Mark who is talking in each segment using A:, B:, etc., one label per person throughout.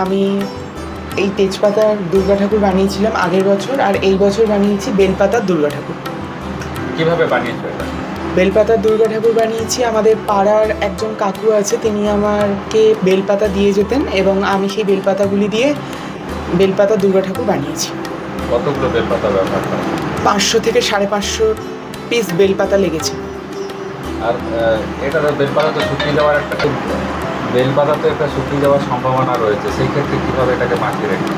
A: আমি এই তেজপাতার দুর্গা ঠাকুর বানিয়েছিলাম আগের বছর, আর এই বছর বানিয়েছি বেলপাতার দুর্গা ঠাকুর।
B: কিভাবে বানিয়েছো এটা?
A: বেলপাতার দুর্গা ঠাকুর বানিয়েছি, আমাদের পাড়ার একজন কাকু আছে, তিনি আমাকে বেলপাতা দিয়ে যেতেন এবং আমি সেই বেলপাতাগুলি দিয়ে বেলপাতার দুর্গা ঠাকুর বানিয়েছি।
B: কতগুলো বেলপাতা ব্যবহার করা?
A: 500 থেকে 550 পিস বেলপাতা লেগেছে।
B: আর এটা বেলপাতা তো শুকিয়ে যাওয়ার বেলপাতা তো একটা শুকিয়ে যাওয়ার সম্ভাবনা রয়েছে, সেই ক্ষেত্রে কীভাবে এটাকে বাঁচিয়ে রেখেছে?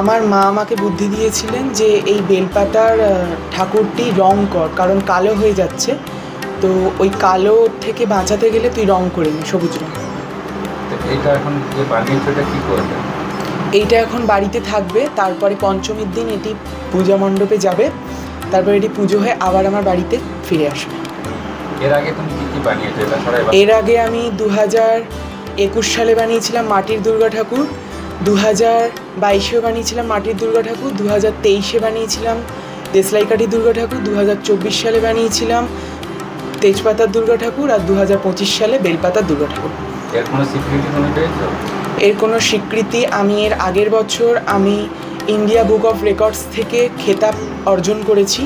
A: আমার মা আমাকে বুদ্ধি দিয়েছিলেন যে এই বেলপাতার ঠাকুরটি রং কর, কারণ কালো হয়ে যাচ্ছে, তো ওই কালো থেকে বাঁচাতে গেলে তুই রং করে নি, সবুজ রং।
B: এইটা এখন যে বানিয়েছে এটা কী করবে?
A: এইটা এখন বাড়িতে থাকবে, তারপরে পঞ্চমীর দিন এটি পূজা মণ্ডপে যাবে, তারপরে এটি পুজো হয়ে আবার আমার বাড়িতে ফিরে আসবে।
B: এর আগে তুমি কী কী বানিয়েছো এটা ছাড়া?
A: এর আগে আমি 2021 সালে বানিয়েছিলাম মাটির দুর্গা ঠাকুর, 2022-এও বানিয়েছিলাম মাটির দুর্গা ঠাকুর, 2023-এ বানিয়েছিলাম দেশলাই কাঠি দুর্গা ঠাকুর, 2024 সালে বানিয়েছিলাম তেজপাতার দুর্গা ঠাকুর, আর 2025 সালে বেলপাতার দুর্গা ঠাকুর।
B: এর কোনো স্বীকৃতি তুমি পেয়েছো?
A: এর কোনো স্বীকৃতি আমি এর আগের বছর আমি ইন্ডিয়া বুক অফ রেকর্ডস থেকে খেতাব অর্জন করেছি।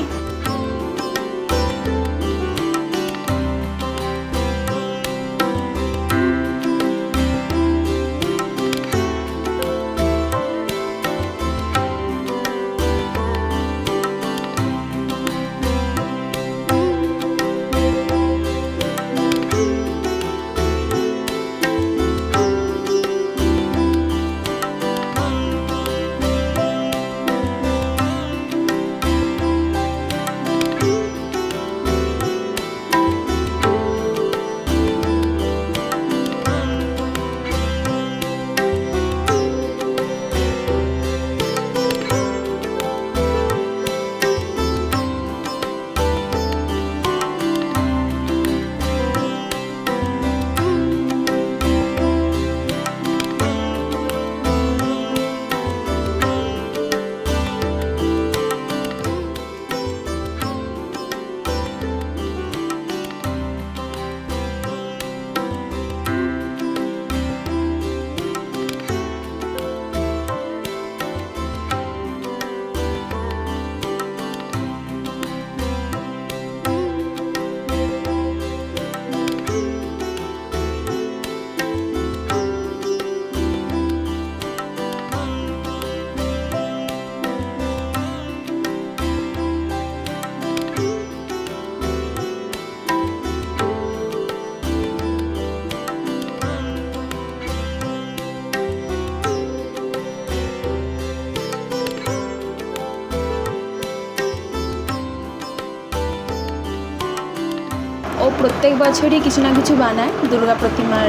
C: ও প্রত্যেক বছরই কিছু না কিছু বানায় দুর্গা প্রতিমার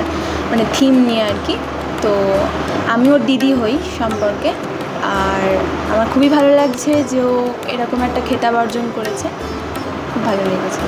C: মানে থিম নিয়ে আর কি। তো আমি ওর দিদি হই সম্পর্কে, আর আমার খুবই ভালো লাগছে যে ও এরকম একটা খেতাব অর্জন করেছে, খুব ভালো লেগেছে।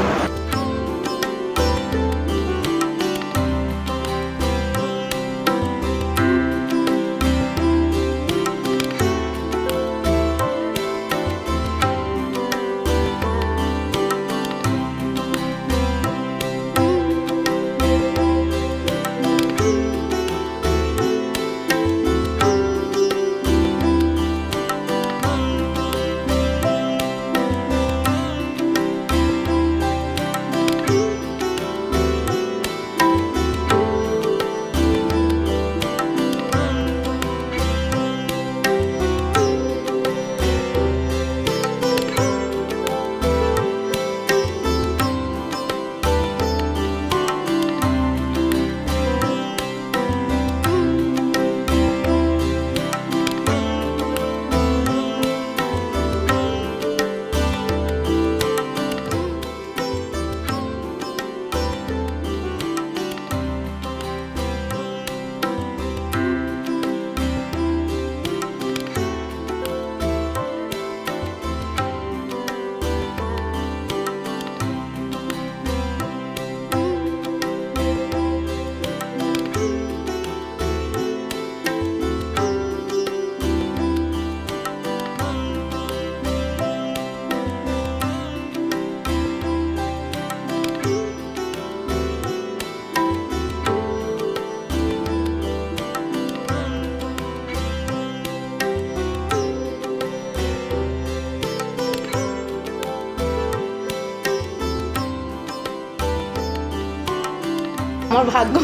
D: আমার ভাগ্য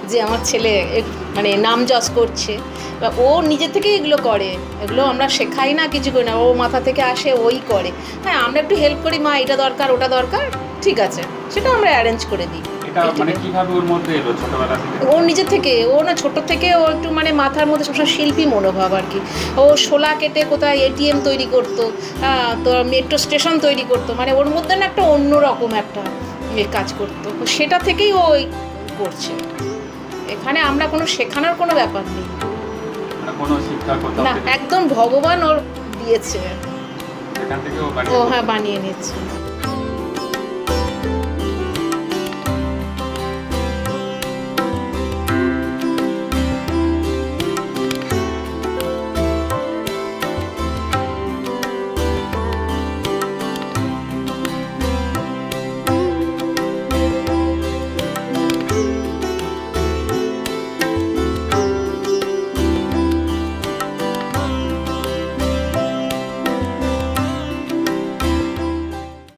D: যে আমার ছেলে মানে নাম যশ করছে। ও নিজে থেকে এগুলো করে, এগুলো আমরা শেখাই না, কিছু করি না, ও মাথা থেকে আসে, ওই করে। হ্যাঁ, আমরা একটু হেল্প করি, মা এটা দরকার ওটা দরকার, ঠিক আছে, সেটা আমরা অ্যারেঞ্জ করে দিই।
B: এটা মানে কিভাবে ওর মধ্যে এলো ছোটবেলা থেকে?
D: ও নিজে থেকে, ও না ছোট থেকে ও একটু মানে মাথার মধ্যে সবসময় শিল্পী মনোভাব আর কি। ও শোলা কেটে কোথায় এটিএম তৈরি করতো, তো মেট্রো স্টেশন তৈরি করতো, মানে ওর মধ্যে না একটা অন্যরকম একটা কাজ করতো, সেটা থেকেই ও করছে। এখানে আমরা কোনো শেখানোর কোনো ব্যাপার নেই,
B: কোনো শিক্ষা কোথাও
D: না, একদম ভগবান ওর দিয়েছে,
B: এখান থেকে
D: ও হ্যাঁ বানিয়ে নিচ্ছে।